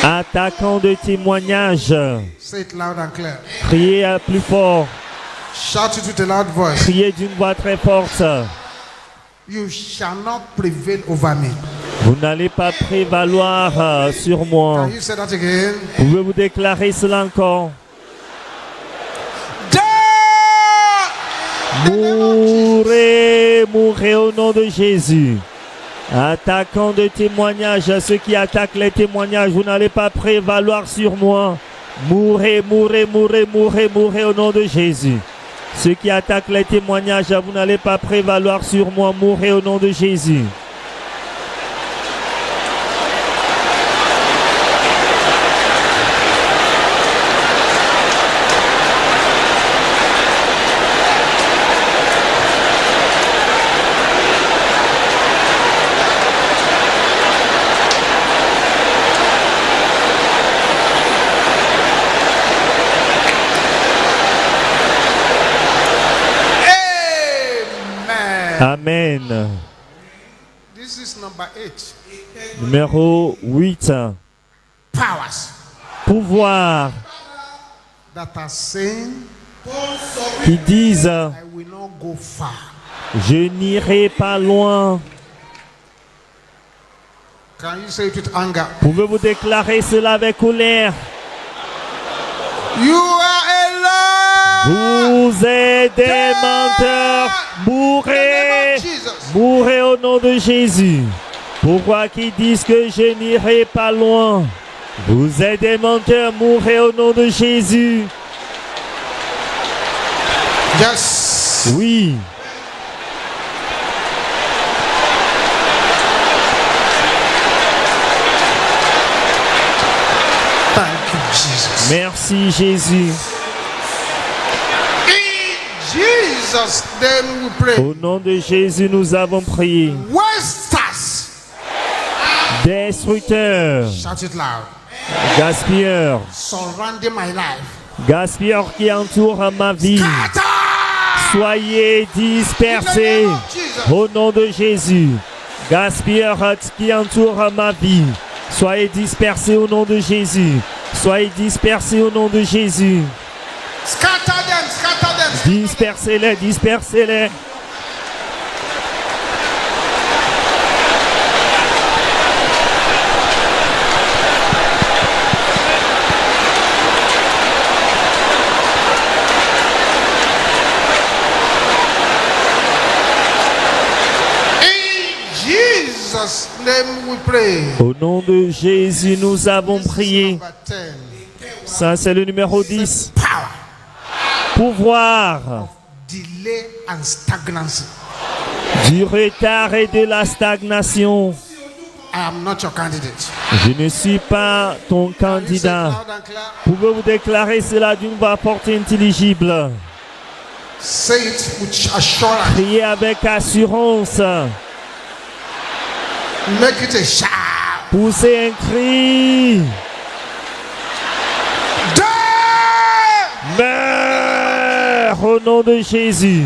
Attaquant de témoignages, Say it loud and clear. criez à plus fort, Shout it with a loud voice. criez d'une voix très forte. You shall not prevail over me. Vous n'allez pas prévaloir sur moi. Can you say that again? Pouvez-vous déclarer cela encore? Die! Mourrez, mourrez au nom de Jésus. Attaquant de témoignages, à ceux qui attaquent les témoignages, vous n'allez pas prévaloir sur moi. Mourrez, mourrez, mourrez, mourrez, mourrez au nom de Jésus. Ceux qui attaquent les témoignages, vous n'allez pas prévaloir sur moi. Mourrez au nom de Jésus. Amen. This is number 8. Numéro 8. Powers Pouvoir that are saying, qui disent I will not go far. je n'irai pas loin. Can you say it with anger? Pouvez-vous déclarer cela avec colère? You are alone. Vous êtes des menteurs. Mourrez. Mourrez au nom de Jésus. Pourquoi qu'ils disent que je n'irai pas loin? Vous êtes des menteurs. Mourrez au nom de Jésus. Yes. Oui. Thank you, Jesus. Merci Jésus. In Jesus' name we pray. Au nom de Jésus, nous avons prié. Wasters. Destructeurs, Shout it loud. gaspilleurs, Surrounding my life. gaspilleurs qui entourent ma vie. Scatter. Soyez dispersés au nom de Jésus. Gaspilleurs qui entourent ma vie. Soyez dispersés au nom de Jésus. Soyez dispersés au nom de Jésus. Scatter them. Scatter them. Dispersez-les, dispersez-les. In Jesus' name we pray. Au nom de Jésus, nous avons prié. Number 10. Ça, c'est le numéro 10. Power. Pouvoir Delay and stagnancy. du retard et de la stagnation. I am not your candidate. Je ne suis pas ton Can you say it candidat. loud and clear? Pouvez-vous déclarer cela d'une voix forte et intelligible? Say it with assurance. Priez avec assurance. Make it a shout. Poussez un cri. au nom de Jésus.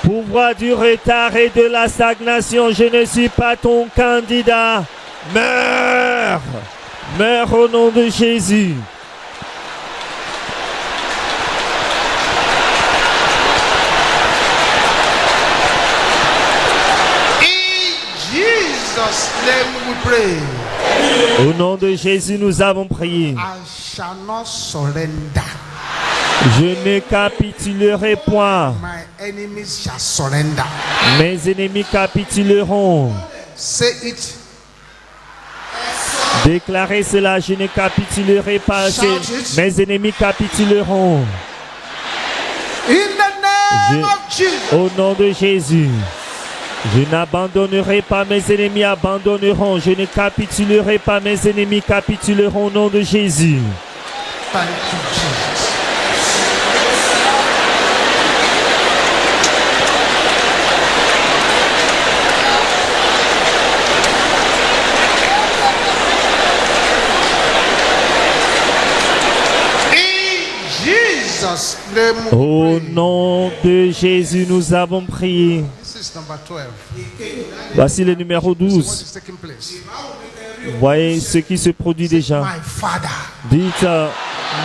Pouvoir du retard et de la stagnation, je ne suis pas ton candidat. Meurs! Meurs au nom de Jésus. Jesus' name we pray. Au nom de Jésus, nous avons prié. I shall not surrender. Je ne capitulerai point. My enemies shall surrender. Mes ennemis capituleront. Say it. Déclarez cela, je ne capitulerai pas. Mes ennemis capituleront. In the name of Jesus. Au nom de Jésus. Je n'abandonnerai pas, mes ennemis abandonneront. Je ne capitulerai pas, mes ennemis capituleront au nom de Jésus. Thank you, Jesus. Au nom de Jésus, nous avons prié. Voici le numéro 12. Voyez ce qui se produit déjà. Dites,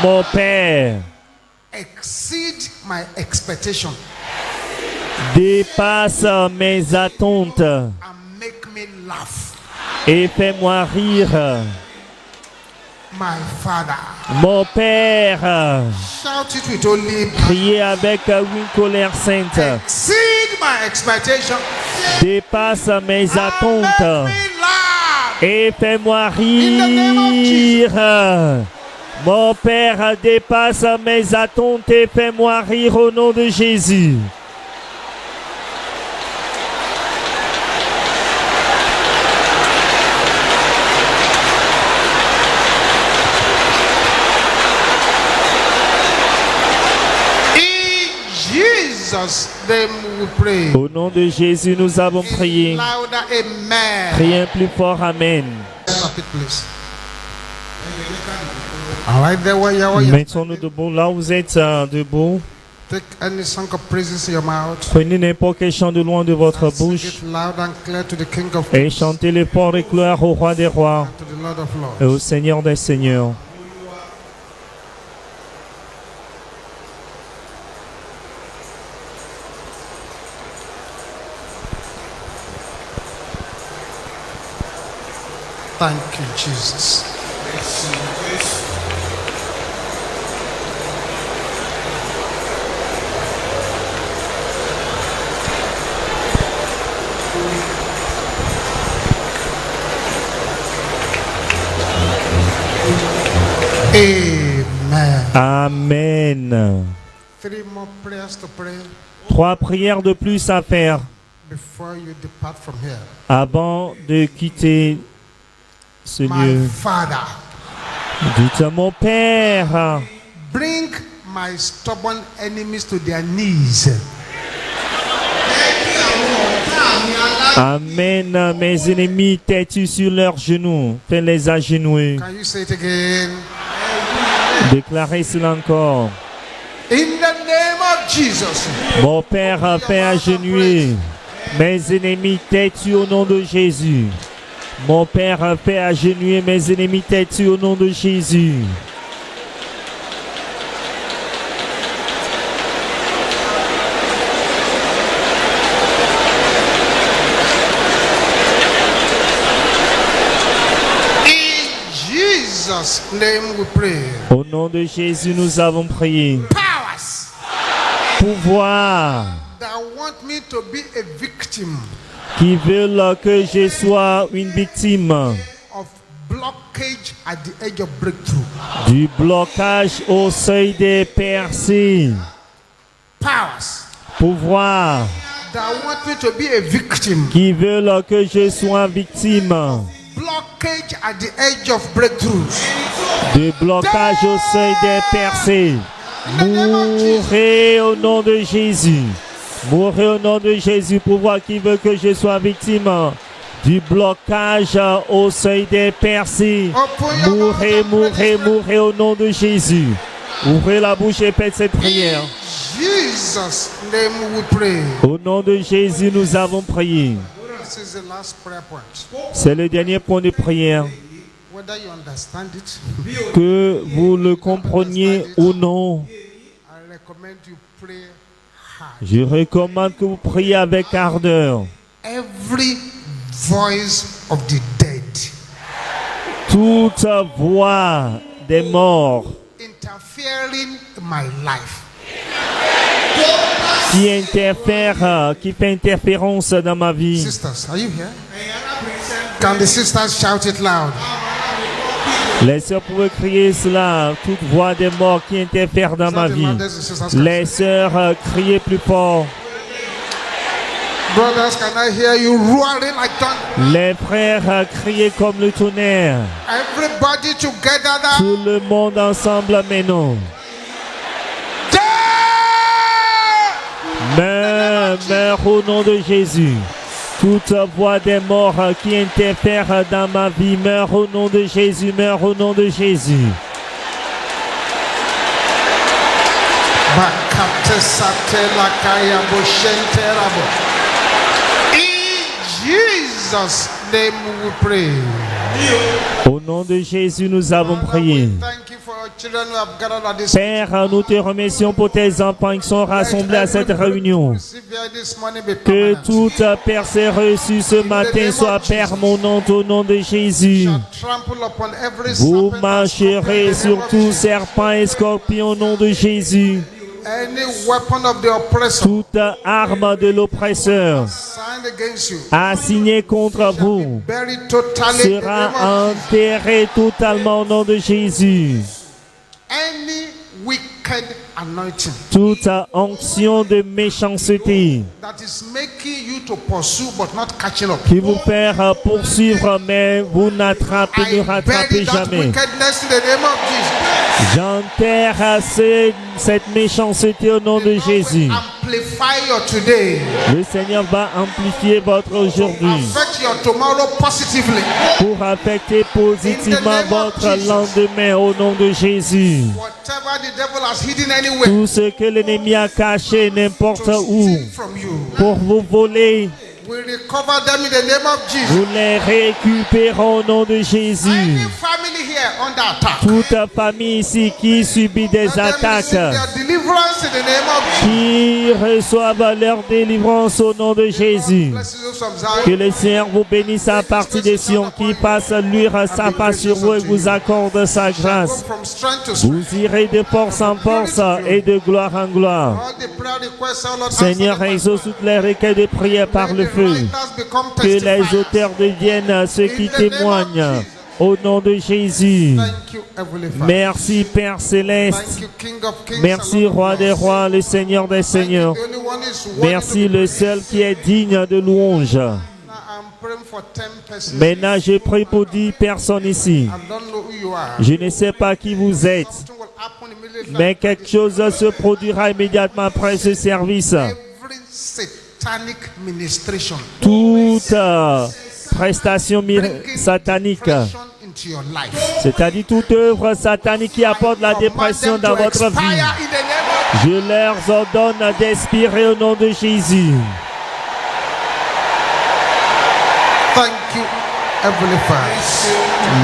mon Père, exceed my expectation. Dépasse mes attentes And make me laugh. Et fais-moi rire. My Father. Mon Père, shout it with only priez avec une colère sainte. Exceed my expectation. Dépasse mes attentes And make me laugh. et fais-moi rire. Mon Père, dépasse mes attentes et fais-moi rire au nom de Jésus. Au nom de Jésus, nous avons prié. Priez plus fort, Amen. Mettons-nous debout. Là où vous êtes debout, prenez n'importe quel chant de louange de votre bouche et chantez-le fort et clair au Roi des Rois et au Seigneur des Seigneurs. Thank you, Jesus. Amen. Amen. 3 more prayers to pray 3 prières de plus à faire before you depart from here. Avant de quitter ce lieu. My Father, dites à mon Père, bring my stubborn enemies to their knees. Amen. Mes ennemis têtus sur leurs genoux, fais-les agenouiller. Can you say it again? Déclarez cela encore. In the name of Jesus. Mon Père, fais agenouiller mes ennemis têtus au nom de Jésus. Mon Père, fais agenouiller mes ennemis têtus au nom de Jésus. Name we pray. Au nom de Jésus, nous avons prié. Powers pouvoir that want me to be a victim qui veulent que je sois une victime of blockage at the edge of breakthrough. Du blocage au seuil des percées. Powers pouvoir that want me to be a victim qui veulent que je sois victime blockage at the edge of breakthroughs. De blocage au seuil des percées. Mourez au nom de Jésus. Mourez au nom de Jésus. Pouvoir qui veut que je sois victime du blocage au seuil des percées. Mourez, mourez, mourez au nom de Jésus. Ouvrez la bouche et faites cette prière. Jesus' name we pray. Au nom de Jésus, nous avons prié. This is the last prayer point. C'est le dernier point de prière. Whether you understand it, Que vous le compreniez ou non, I recommend you pray hard. je recommande que vous priez avec ardeur. Every voice of the dead Toute voix des morts interfering in my life, qui interfère, qui fait interférence dans ma vie. sisters, are you here? Can the sisters shout it loud? Les sœurs pouvaient crier cela. Toute voix des morts qui interfère dans ma vie. Les sœurs, criez plus fort. Brothers, can I hear you roaring like thunder? Les frères, criez comme le tonnerre. Everybody together now. Tout le monde ensemble, mais non. Meurs au nom de Jésus. Toute voix des morts qui interfère dans ma vie, meurt au nom de Jésus, meurt au nom de Jésus. In Jesus' name we pray. Au nom de Jésus, nous avons prié. Père, nous te remercions pour tes enfants qui sont rassemblés à cette réunion. Que toute personne reçue ce matin soit permanente au nom de Jésus. Vous marcherez sur tout serpent et scorpion au nom de Jésus. Toute arme de l'oppresseur assignée contre vous sera enterrée totalement au nom de Jésus. Toute onction de méchanceté qui vous fait poursuivre, mais vous ne rattrapez jamais. J'enterre cette méchanceté au nom de Jésus. Le Seigneur va amplifier votre aujourd'hui pour affecter positivement votre lendemain au nom de Jésus. Tout ce que l'ennemi a caché n'importe où pour vous voler, vous les récupérez au nom de Jésus. Toute famille ici qui subit des attaques, qui reçoivent leur délivrance au nom de Jésus. Que le Seigneur vous bénisse à partir des Sion, qui fasse luire sa face sur vous et vous accorde sa grâce. Vous irez de force en force et de gloire en gloire. Seigneur, exauce toutes les requêtes de prière par le feu. Que les auteurs deviennent ceux qui témoignent. Au nom de Jésus. Merci Père Céleste. Merci Roi des Rois, le Seigneur des Seigneurs. Merci le seul qui est digne de louange. Maintenant, je prie pour 10 personnes ici. Je ne sais pas qui vous êtes, mais quelque chose se produira immédiatement après ce service. Toute prestation satanique, c'est-à-dire toute œuvre satanique qui apporte la dépression dans votre vie, je leur ordonne d'expirer au nom de Jésus.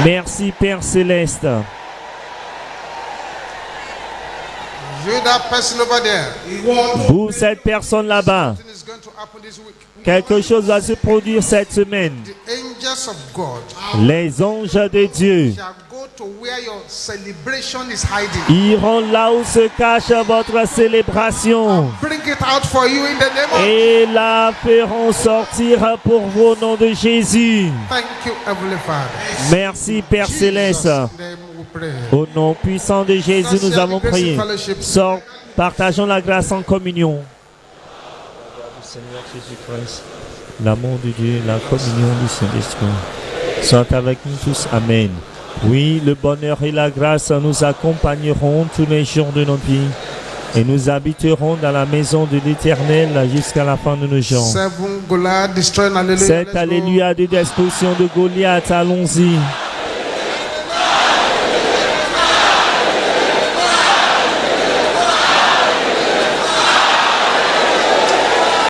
Merci Père Céleste. Vous, cette personne là-bas, quelque chose va se produire cette semaine. Les anges de Dieu iront là où se cache votre célébration et la feront sortir pour vous au nom de Jésus. Merci Père Céleste. Au nom puissant de Jésus, nous avons prié. Sors, partageons la grâce en communion. Seigneur Jésus-Christ, l'amour de Dieu, la communion du Saint-Esprit sont avec nous tous. Amen. Oui, le bonheur et la grâce nous accompagneront tous les jours de notre vie et nous habiterons dans la maison de l'Éternel jusqu'à la fin de nos jours. Cette alléluia de destruction de Goliath, allons-y.